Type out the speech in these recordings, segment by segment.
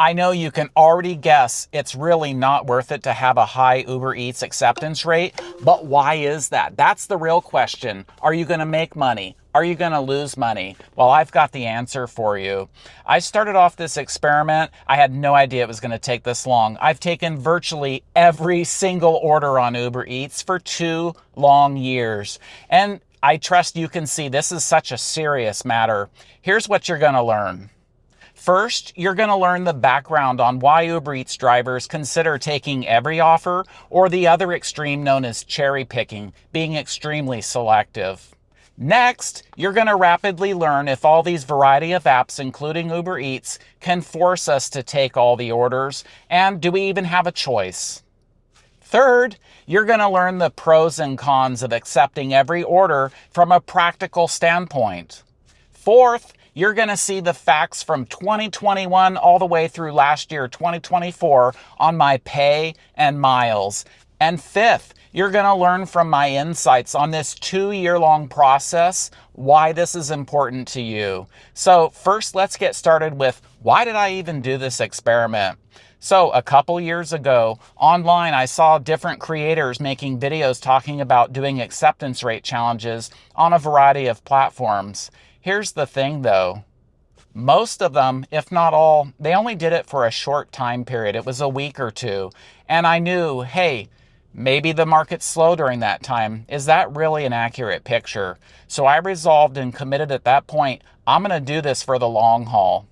I know you can already guess it's really not worth it to have a high Uber Eats acceptance rate, but why is that? That's the real question. Are you going to make money? Are you going to lose money? Well, I've got the answer for you. I started off this experiment. I had no idea it was going to take this long. I've taken virtually every single order on Uber Eats for 2 long years. And I trust you can see this is such a serious matter. Here's what you're going to learn. First, you're going to learn the background on why Uber Eats drivers consider taking every offer, or the other extreme known as cherry picking, being extremely selective. Next, you're going to rapidly learn if all these variety of apps, including Uber Eats, can force us to take all the orders, and do we even have a choice? Third, you're going to learn the pros and cons of accepting every order from a practical standpoint. Fourth, you're going to see the facts from 2021 all the way through last year, 2024, on my pay and miles. And fifth, you're going to learn from my insights on this 2-year-long process, why this is important to you. So first, let's get started with, why did I even do this experiment? So a couple years ago, online, I saw different creators making videos talking about doing acceptance rate challenges on a variety of platforms. Here's the thing though, most of them, if not all, they only did it for a short time period. It was a week or two. And I knew, hey, maybe the market's slow during that time. Is that really an accurate picture? So I resolved and committed at that point, I'm going to do this for the long haul.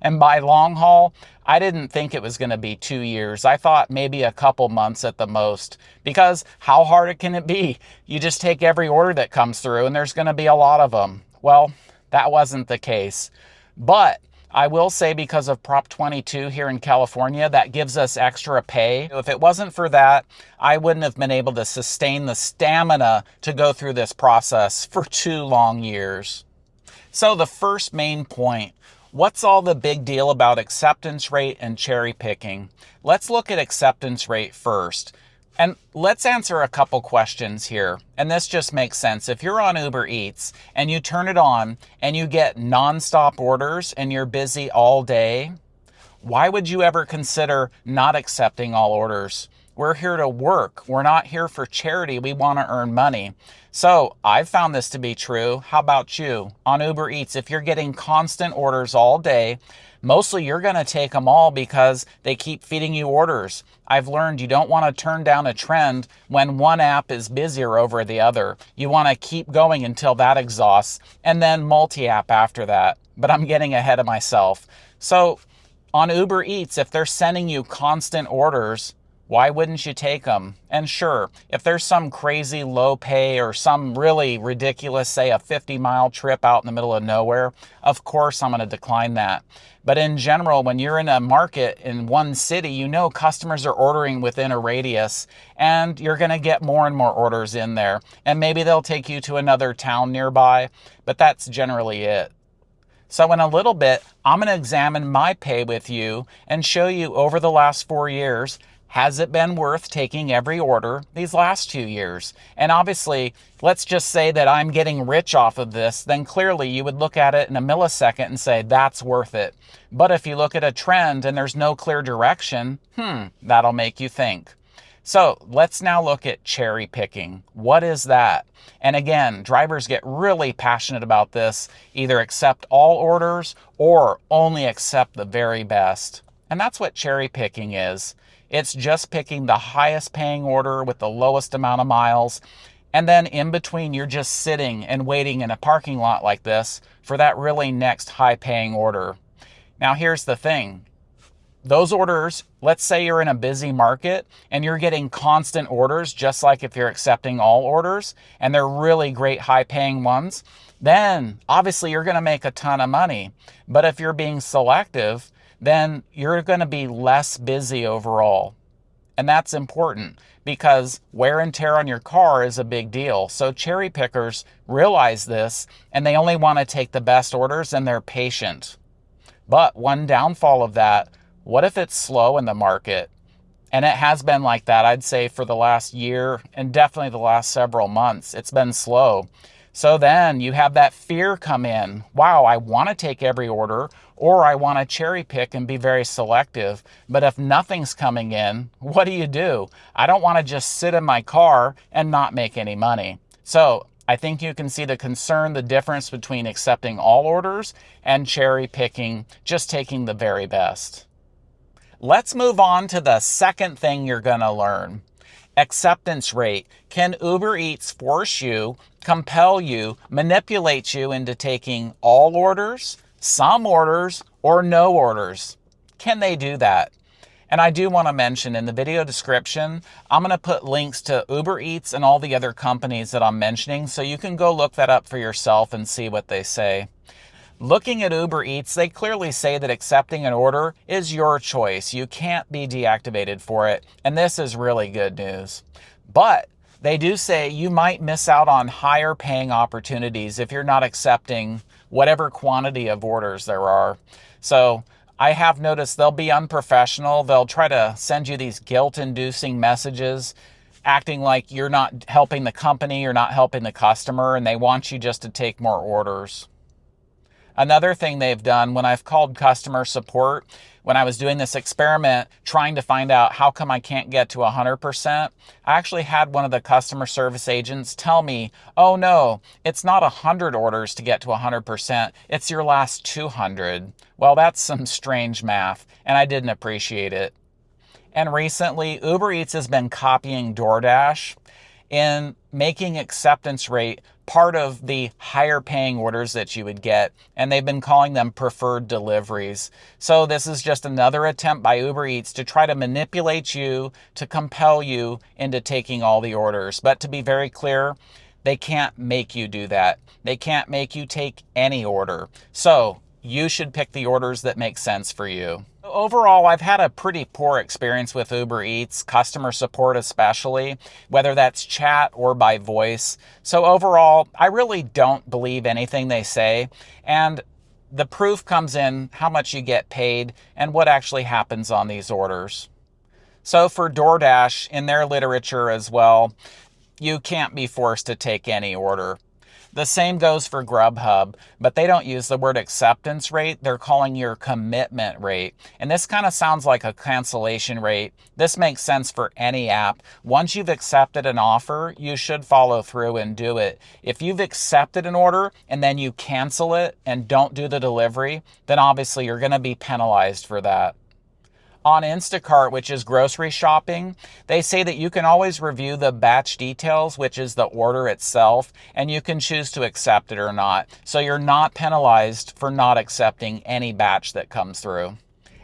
And by long haul, I didn't think it was going to be 2 years. I thought maybe a couple months at the most, because how hard can it be? You just take every order that comes through and there's going to be a lot of them. Well, that wasn't the case. But I will say, because of Prop 22 here in California, that gives us extra pay. If it wasn't for that, I wouldn't have been able to sustain the stamina to go through this process for 2 long years. So the first main point, what's all the big deal about acceptance rate and cherry picking? Let's look at acceptance rate first. And let's answer a couple questions here. And this just makes sense. If you're on Uber Eats and you turn it on and you get nonstop orders and you're busy all day, why would you ever consider not accepting all orders? We're here to work. We're not here for charity. We want to earn money. So I've found this to be true. How about you? On Uber Eats, if you're getting constant orders all day, mostly you're going to take them all because they keep feeding you orders. I've learned you don't want to turn down a trend when one app is busier over the other. You want to keep going until that exhausts, and then multi-app after that. But I'm getting ahead of myself. So on Uber Eats, if they're sending you constant orders, why wouldn't you take them? And sure, if there's some crazy low pay or some really ridiculous, say a 50-mile trip out in the middle of nowhere, of course I'm going to decline that. But in general, when you're in a market in one city, you know customers are ordering within a radius, and you're going to get more and more orders in there. And maybe they'll take you to another town nearby, but that's generally it. So in a little bit, I'm going to examine my pay with you and show you over the last 4 years, has it been worth taking every order these last 2 years? And obviously, let's just say that I'm getting rich off of this, then clearly you would look at it in a millisecond and say, that's worth it. But if you look at a trend and there's no clear direction, that'll make you think. So let's now look at cherry picking. What is that? And again, drivers get really passionate about this, either accept all orders or only accept the very best. And that's what cherry picking is. It's just picking the highest paying order with the lowest amount of miles. And then in between, you're just sitting and waiting in a parking lot like this for that really next high paying order. Now, here's the thing. Those orders, let's say you're in a busy market and you're getting constant orders, just like if you're accepting all orders, and they're really great high paying ones, then obviously you're going to make a ton of money. But if you're being selective, then you're going to be less busy overall. And that's important because wear and tear on your car is a big deal. So cherry pickers realize this, and they only want to take the best orders, and they're patient. But one downfall of that, what if it's slow in the market? And it has been like that, I'd say, for the last year and definitely the last several months. It's been slow. So then you have that fear come in. Wow, I want to take every order. or I want to cherry pick and be very selective. But if nothing's coming in, what do? I don't want to just sit in my car and not make any money. So I think you can see the concern, the difference between accepting all orders and cherry picking, just taking the very best. Let's move on to the second thing you're going to learn. Acceptance rate. Can Uber Eats force you, compel you, manipulate you into taking all orders, some orders, or no orders? Can they do that? And I do want to mention in the video description, I'm going to put links to Uber Eats and all the other companies that I'm mentioning, so you can go look that up for yourself and see what they say. Looking at Uber Eats, they clearly say that accepting an order is your choice. You can't be deactivated for it, and this is really good news. But they do say you might miss out on higher paying opportunities if you're not accepting whatever quantity of orders there are. So I have noticed they'll be unprofessional. They'll try to send you these guilt-inducing messages, acting like you're not helping the company, you're not helping the customer, and they want you just to take more orders. Another thing they've done, when I've called customer support, when I was doing this experiment trying to find out how come I can't get to 100%, I actually had one of the customer service agents tell me, oh no, it's not 100 orders to get to 100%, it's your last 200. Well, that's some strange math, and I didn't appreciate it. And recently, Uber Eats has been copying DoorDash in making acceptance rate part of the higher paying orders that you would get, and they've been calling them preferred deliveries. So this is just another attempt by Uber Eats to try to manipulate you, to compel you into taking all the orders. But to be very clear, they can't make you do that. They can't make you take any order. So you should pick the orders that make sense for you. Overall, I've had a pretty poor experience with Uber Eats, customer support especially, whether that's chat or by voice. So overall, I really don't believe anything they say. And the proof comes in how much you get paid and what actually happens on these orders. So for DoorDash, in their literature as well, you can't be forced to take any order. The same goes for GrubHub, but they don't use the word acceptance rate. They're calling your commitment rate. And this kind of sounds like a cancellation rate. This makes sense for any app. Once you've accepted an offer, you should follow through and do it. If you've accepted an order and then you cancel it and don't do the delivery, then obviously you're going to be penalized for that. On Instacart, which is grocery shopping, they say that you can always review the batch details, which is the order itself, and you can choose to accept it or not. So you're not penalized for not accepting any batch that comes through.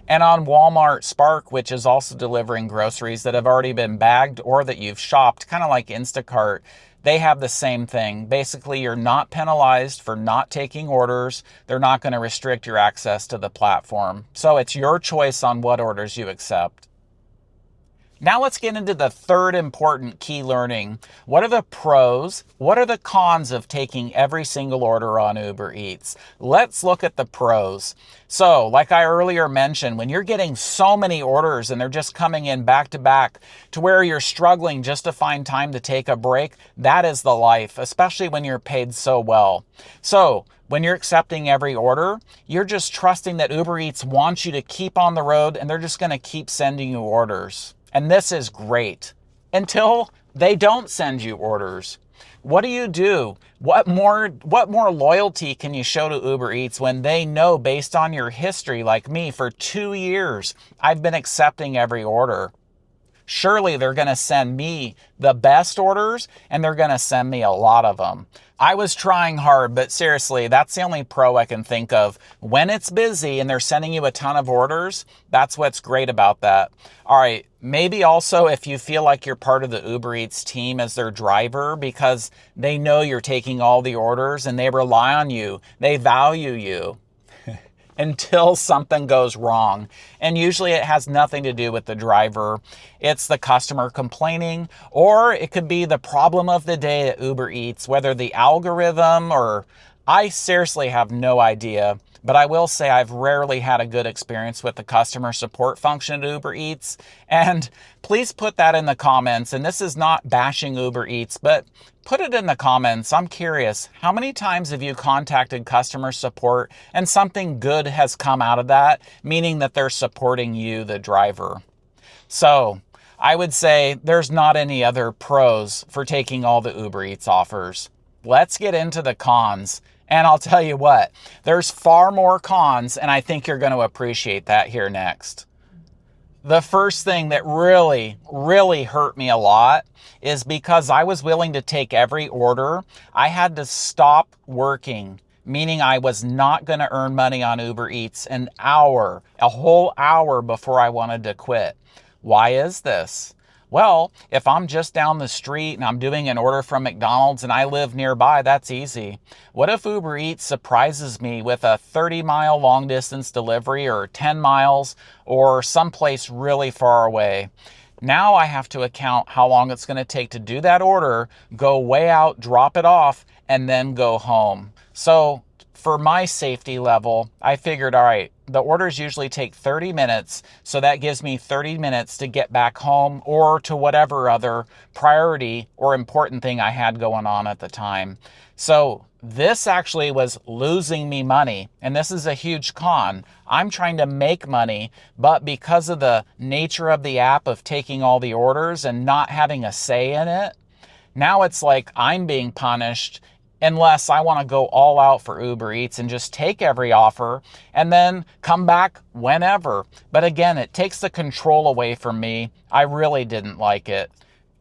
And on Walmart Spark, which is also delivering groceries that have already been bagged or that you've shopped, kind of like Instacart, they have the same thing. Basically, you're not penalized for not taking orders. They're not going to restrict your access to the platform. So it's your choice on what orders you accept. Now let's get into the third important key learning. What are the pros? What are the cons of taking every single order on Uber Eats? Let's look at the pros. So, like I earlier mentioned, when you're getting so many orders and they're just coming in back to back to where you're struggling just to find time to take a break, that is the life, especially when you're paid so well. So, when you're accepting every order, you're just trusting that Uber Eats wants you to keep on the road and they're just going to keep sending you orders. And this is great until they don't send you orders. What do? What more loyalty can you show to Uber Eats when they know, based on your history, like me, for 2 years, I've been accepting every order? Surely they're going to send me the best orders and they're going to send me a lot of them. I was trying hard, but seriously, that's the only pro I can think of. When it's busy and they're sending you a ton of orders, that's what's great about that. All right, maybe also if you feel like you're part of the Uber Eats team as their driver because they know you're taking all the orders and they rely on you, they value you. Until something goes wrong. And usually it has nothing to do with the driver. It's the customer complaining, or it could be the problem of the day at Uber Eats, whether the algorithm or I seriously have no idea. but I will say I've rarely had a good experience with the customer support function at Uber Eats. And please put that in the comments. And this is not bashing Uber Eats, but put it in the comments. I'm curious, how many times have you contacted customer support and something good has come out of that, meaning that they're supporting you, the driver? So I would say there's not any other pros for taking all the Uber Eats offers. Let's get into the cons. And I'll tell you what, there's far more cons, and I think you're going to appreciate that here next. The first thing that really, really hurt me a lot is because I was willing to take every order, I had to stop working, meaning I was not going to earn money on Uber Eats a whole hour before I wanted to quit. Why is this? Well, if I'm just down the street and I'm doing an order from McDonald's and I live nearby, that's easy. What if Uber Eats surprises me with a 30-mile long distance delivery or 10 miles or someplace really far away? Now I have to account how long it's going to take to do that order, go way out, drop it off, and then go home. So for my safety level, I figured, all right, the orders usually take 30 minutes, so that gives me 30 minutes to get back home or to whatever other priority or important thing I had going on at the time. So this actually was losing me money, and this is a huge con. I'm trying to make money, but because of the nature of the app of taking all the orders and not having a say in it, now it's like I'm being punished unless I want to go all out for Uber Eats and just take every offer and then come back whenever. But again, it takes the control away from me. I really didn't like it.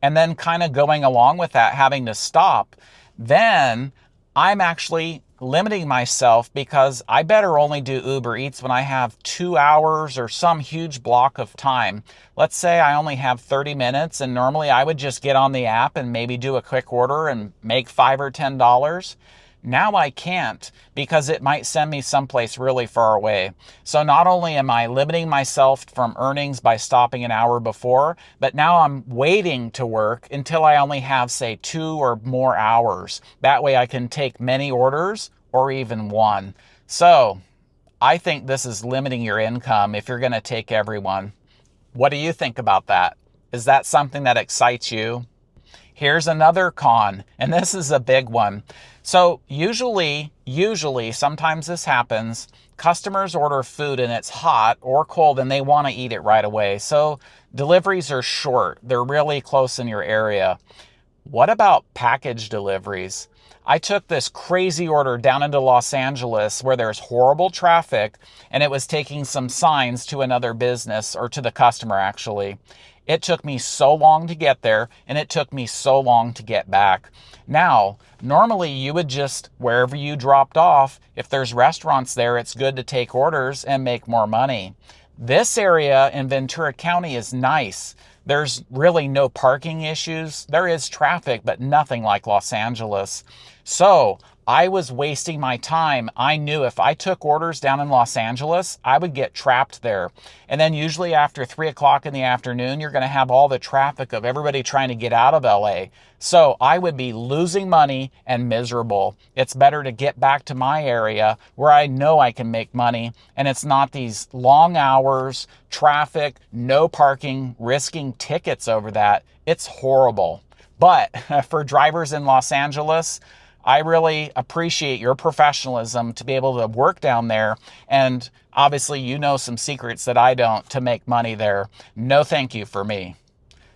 And then kind of going along with that, having to stop, then I'm actually limiting myself because I better only do Uber Eats when I have 2 hours or some huge block of time. Let's say I only have 30 minutes and normally I would just get on the app and maybe do a quick order and make $5 or $10. Now I can't because it might send me someplace really far away. So not only am I limiting myself from earnings by stopping an hour before, but now I'm waiting to work until I only have, say, 2 or more hours. That way I can take many orders or even one. So I think this is limiting your income if you're going to take everyone. What do you think about that? Is that something that excites you? Here's another con, and this is a big one. So usually, sometimes this happens, customers order food and it's hot or cold and they want to eat it right away. So deliveries are short. They're really close in your area. What about package deliveries? I took this crazy order down into Los Angeles where there's horrible traffic and it was taking some signs to another business, or to the customer actually. It took me so long to get there and it took me so long to get back. Now, normally you would just, wherever you dropped off, if there's restaurants there, it's good to take orders and make more money. This area in Ventura County is nice. There's really no parking issues. There is traffic, but nothing like Los Angeles. So I was wasting my time. I knew if I took orders down in Los Angeles, I would get trapped there. And then usually after 3 o'clock in the afternoon, you're going to have all the traffic of everybody trying to get out of LA. So I would be losing money and miserable. It's better to get back to my area where I know I can make money. And it's not these long hours, traffic, no parking, risking tickets over that. It's horrible. But for drivers in Los Angeles, I really appreciate your professionalism to be able to work down there. And obviously, you know some secrets that I don't to make money there. No thank you for me.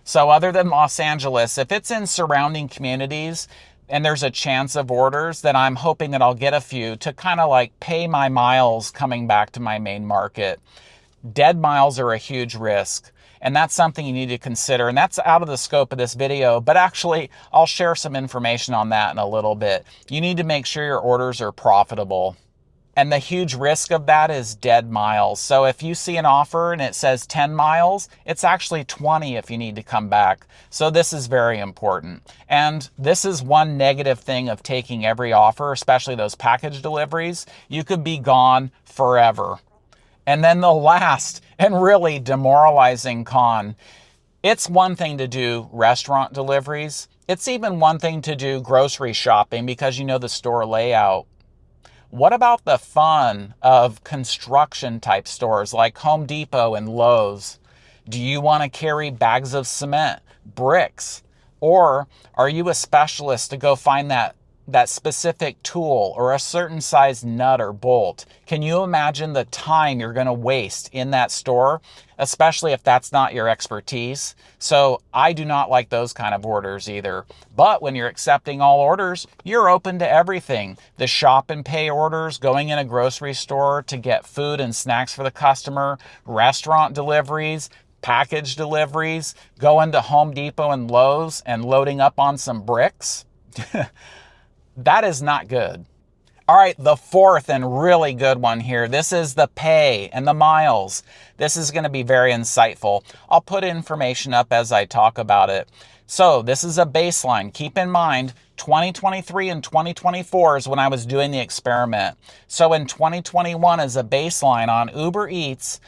So other than Los Angeles, if it's in surrounding communities and there's a chance of orders, then I'm hoping that I'll get a few to kind of like pay my miles coming back to my main market. Dead miles are a huge risk. And that's something you need to consider. And that's out of the scope of this video, but actually I'll share some information on that in a little bit. You need to make sure your orders are profitable. And the huge risk of that is dead miles. So if you see an offer and it says 10 miles, it's actually 20 if you need to come back. So this is very important. And this is one negative thing of taking every offer, especially those package deliveries. You could be gone forever. And then the last and really demoralizing con, it's one thing to do restaurant deliveries. It's even one thing to do grocery shopping because you know the store layout. What about the fun of construction type stores like Home Depot and Lowe's? Do you want to carry bags of cement, bricks, or are you a specialist to go find that specific tool or a certain size nut or bolt? Can you imagine the time you're going to waste in that store, especially if that's not your expertise? So I do not like those kind of orders either. But when you're accepting all orders, you're open to everything. The shop and pay orders, going in a grocery store to get food and snacks for the customer, restaurant deliveries, package deliveries, going to Home Depot and Lowe's and loading up on some bricks. That is not good. All right, the fourth and really good one here. This is the pay and the miles. This is going to be very insightful. I'll put information up as I talk about it. So this is a baseline. Keep in mind, 2023 and 2024 is when I was doing the experiment. So in 2021 as a baseline on Uber Eats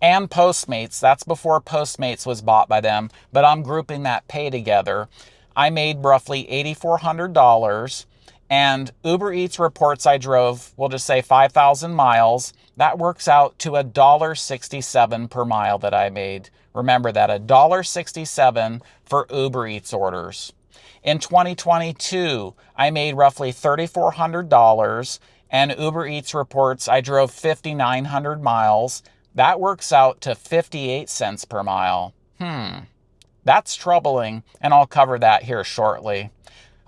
and Postmates, that's before Postmates was bought by them, but I'm grouping that pay together. I made roughly $8,400. And Uber Eats reports I drove, we'll just say 5,000 miles. That works out to $1.67 per mile that I made. Remember that, $1.67 for Uber Eats orders. In 2022, I made roughly $3,400, and Uber Eats reports I drove 5,900 miles. That works out to 58 cents per mile. That's troubling, and I'll cover that here shortly.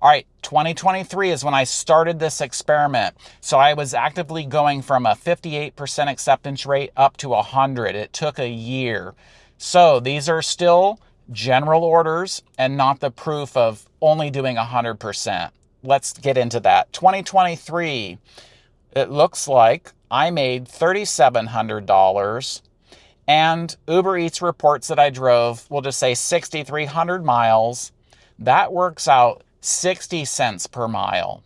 All right, 2023 is when I started this experiment. So I was actively going from a 58% acceptance rate up to 100. It took a year. So these are still general orders and not the proof of only doing 100%. Let's get into that. 2023, it looks like I made $3,700. And Uber Eats reports that I drove, we'll just say 6,300 miles. That works out 60 cents per mile.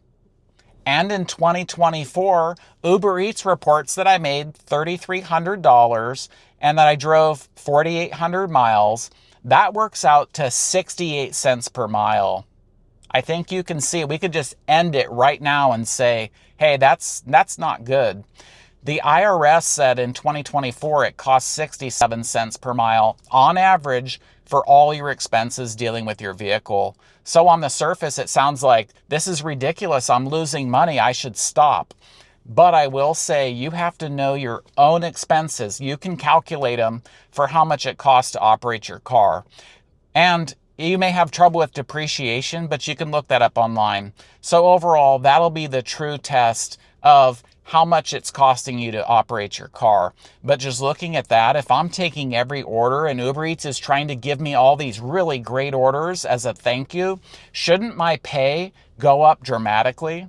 And in 2024, Uber Eats reports that I made $3,300 and that I drove 4,800 miles. That works out to 68 cents per mile. I think you can see, we could just end it right now and say, hey, that's not good. The IRS said in 2024 it costs 67 cents per mile on average for all your expenses dealing with your vehicle. So on the surface, it sounds like this is ridiculous. I'm losing money. I should stop. But I will say you have to know your own expenses. You can calculate them for how much it costs to operate your car. And you may have trouble with depreciation, but you can look that up online. So overall, that'll be the true test of how much it's costing you to operate your car. But just looking at that, if I'm taking every order and Uber Eats is trying to give me all these really great orders as a thank you, shouldn't my pay go up dramatically?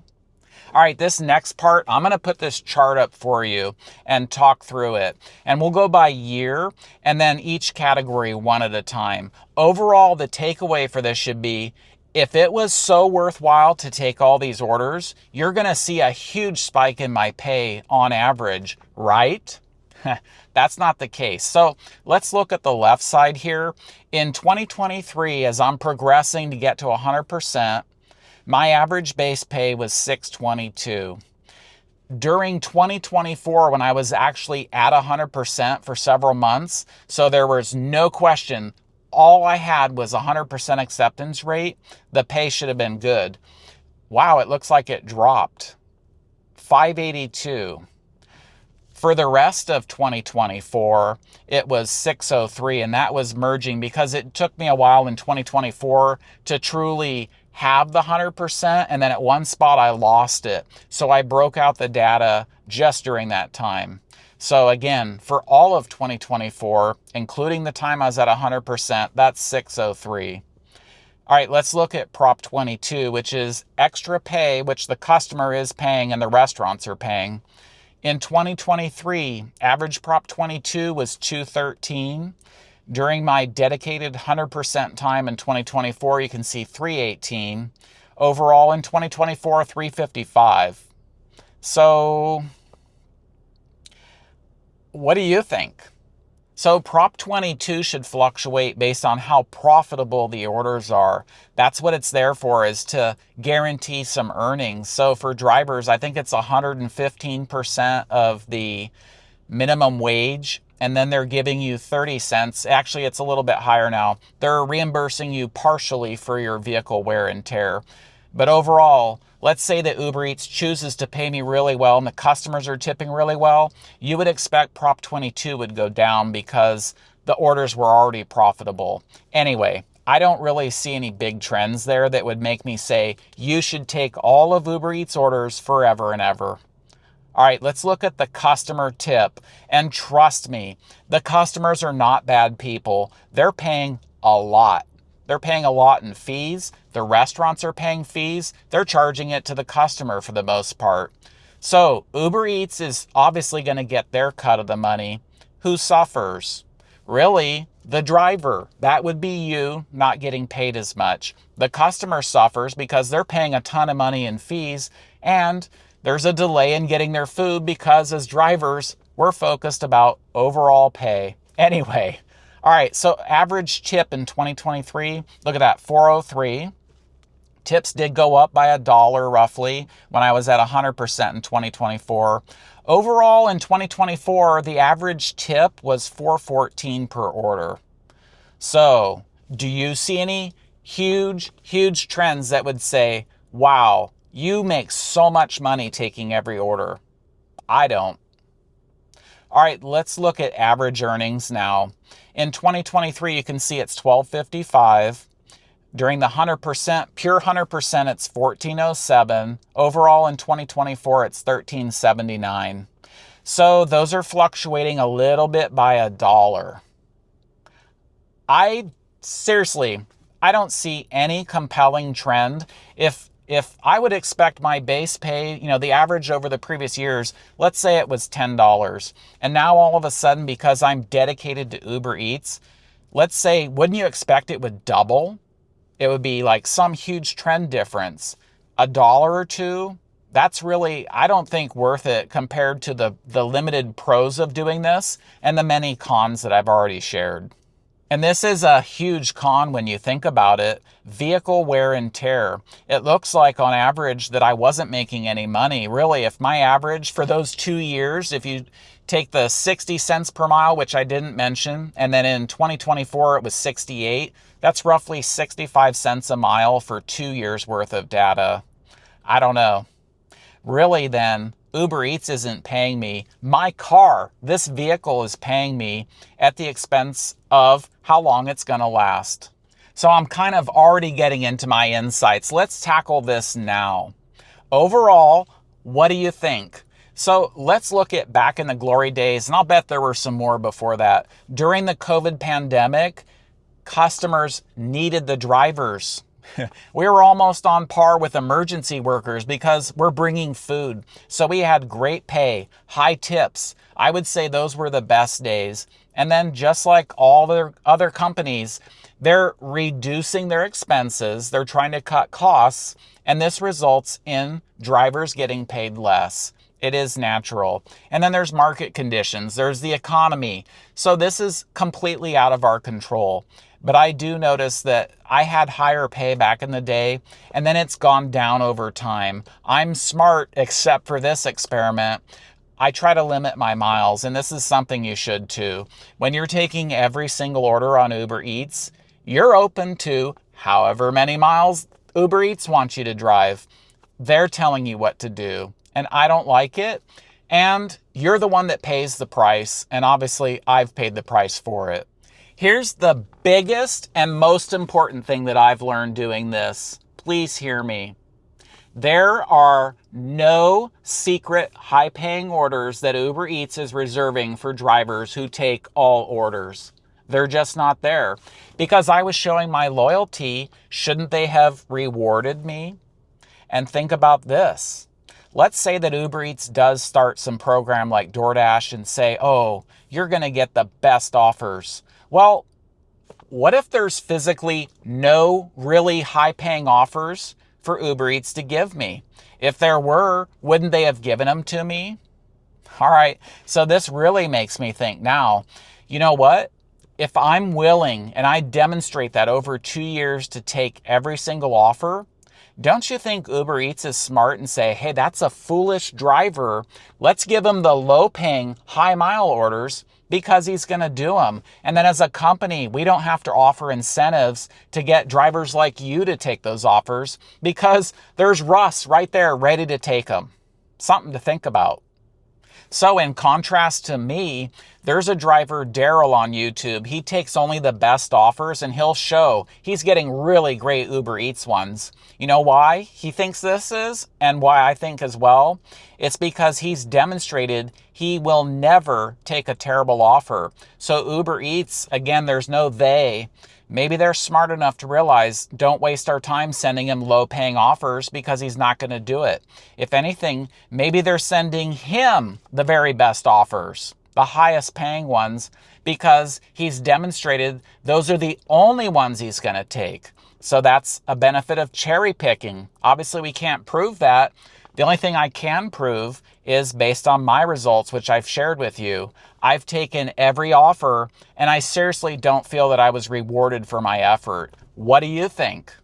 All right, this next part, I'm going to put this chart up for you and talk through it. And we'll go by year and then each category one at a time. Overall, the takeaway for this should be, if it was so worthwhile to take all these orders, you're going to see a huge spike in my pay on average, right? That's not the case. So let's look at the left side here. In 2023, as I'm progressing to get to 100%, my average base pay was $622. During 2024, when I was actually at 100% for several months, so there was no question, all I had was 100% acceptance rate, the pay should have been good. Wow, it looks like it dropped. $582. For the rest of 2024, it was $603, and that was merging because it took me a while in 2024 to truly have the 100%, and then at one spot I lost it. So I broke out the data just during that time. So again, for all of 2024, including the time I was at 100%, that's 603. All right, let's look at Prop 22, which is extra pay, which the customer is paying and the restaurants are paying. In 2023, average Prop 22 was 213. During my dedicated 100% time in 2024, you can see 318. Overall in 2024, 355. So what do you think? So Prop 22 should fluctuate based on how profitable the orders are. That's what it's there for, is to guarantee some earnings. So for drivers, I think it's 115% of the minimum wage, and then they're giving you 30 cents. Actually, it's a little bit higher now. They're reimbursing you partially for your vehicle wear and tear. But overall, let's say that Uber Eats chooses to pay me really well and the customers are tipping really well, you would expect Prop 22 would go down because the orders were already profitable. Anyway, I don't really see any big trends there that would make me say you should take all of Uber Eats orders forever and ever. All right, let's look at the customer tip. And trust me, the customers are not bad people. They're paying a lot. They're paying a lot in fees. The restaurants are paying fees. They're charging it to the customer for the most part. So Uber Eats is obviously going to get their cut of the money. Who suffers? Really, the driver. That would be you not getting paid as much. The customer suffers because they're paying a ton of money in fees, and there's a delay in getting their food because as drivers, we're focused about overall pay. Anyway, all right, so average tip in 2023, look at that, 403. Tips did go up by $1 roughly when I was at 100% in 2024. Overall in 2024, the average tip was $4.14 per order. So do you see any huge trends that would say, wow, you make so much money taking every order? I don't. All right, let's look at average earnings now. In 2023, you can see it's $12.55. During the 100%, pure 100%, it's $14.07. Overall in 2024, it's $13.79. So those are fluctuating a little bit by $1. Seriously, I don't see any compelling trend. If I would expect my base pay, the average over the previous years, let's say it was $10. And now all of a sudden, because I'm dedicated to Uber Eats, let's say, wouldn't you expect it would double? It would be like some huge trend difference. $1 or $2, that's really, I don't think, worth it compared to the limited pros of doing this and the many cons that I've already shared. And this is a huge con when you think about it. Vehicle wear and tear. It looks like on average that I wasn't making any money. Really, if my average for those 2 years, if you take the 60 cents per mile, which I didn't mention, and then in 2024 it was 68, that's roughly 65 cents a mile for 2 years worth of data. I don't know. Really then, Uber Eats isn't paying me. My car, this vehicle, is paying me at the expense of how long it's going to last. So I'm kind of already getting into my insights. Let's tackle this now. Overall, what do you think? So let's look at back in the glory days, and I'll bet there were some more before that. During the COVID pandemic, customers needed the drivers. We were almost on par with emergency workers because we're bringing food. So we had great pay, high tips. I would say those were the best days. And then just like all the other companies, they're reducing their expenses. They're trying to cut costs. And this results in drivers getting paid less. It is natural. And then there's market conditions. There's the economy. So this is completely out of our control. But I do notice that I had higher pay back in the day, and then it's gone down over time. I'm smart, except for this experiment. I try to limit my miles, and this is something you should too. When you're taking every single order on Uber Eats, you're open to however many miles Uber Eats wants you to drive. They're telling you what to do, and I don't like it. And you're the one that pays the price, and obviously I've paid the price for it. Here's the biggest and most important thing that I've learned doing this. Please hear me. There are no secret high-paying orders that Uber Eats is reserving for drivers who take all orders. They're just not there. Because I was showing my loyalty, shouldn't they have rewarded me? And think about this. Let's say that Uber Eats does start some program like DoorDash and say, oh, you're going to get the best offers. Well, what if there's physically no really high-paying offers for Uber Eats to give me? If there were, wouldn't they have given them to me? All right, so this really makes me think now. You know what? If I'm willing and I demonstrate that over 2 years to take every single offer, don't you think Uber Eats is smart and say, hey, that's a foolish driver. Let's give him the low-paying, high-mile orders because he's going to do them. And then as a company, we don't have to offer incentives to get drivers like you to take those offers because there's Russ right there ready to take them. Something to think about. So in contrast to me, there's a driver, Daryl, on YouTube. He takes only the best offers and he'll show he's getting really great Uber Eats ones. You know why he thinks this is, and why I think as well? It's because he's demonstrated he will never take a terrible offer. So Uber Eats, again, there's no they. Maybe they're smart enough to realize don't waste our time sending him low-paying offers because he's not going to do it. If anything, maybe they're sending him the very best offers, the highest paying ones, because he's demonstrated those are the only ones he's going to take. So that's a benefit of cherry picking. Obviously, we can't prove that. The only thing I can prove is based on my results, which I've shared with you. I've taken every offer, and I seriously don't feel that I was rewarded for my effort. What do you think?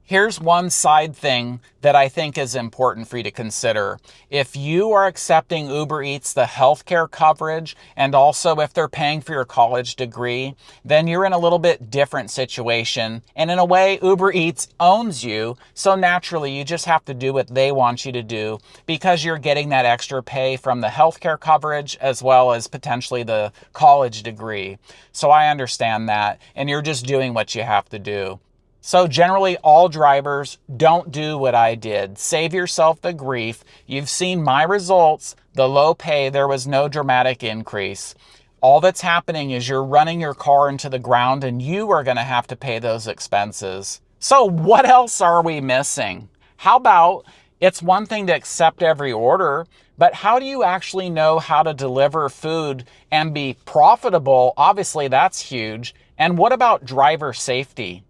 Here's one side thing that I think is important for you to consider. If you are accepting Uber Eats, the healthcare coverage, and also if they're paying for your college degree, then you're in a little bit different situation. And in a way, Uber Eats owns you. So naturally, you just have to do what they want you to do because you're getting that extra pay from the healthcare coverage as well as potentially the college degree. So I understand that. And you're just doing what you have to do. So generally, all drivers, don't do what I did. Save yourself the grief. You've seen my results. The low pay, there was no dramatic increase. All that's happening is you're running your car into the ground and you are going to have to pay those expenses. So what else are we missing? How about it's one thing to accept every order, but how do you actually know how to deliver food and be profitable? Obviously, that's huge. And what about driver safety?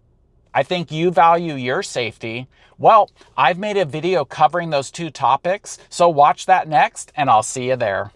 I think you value your safety. Well, I've made a video covering those two topics, so watch that next, and I'll see you there.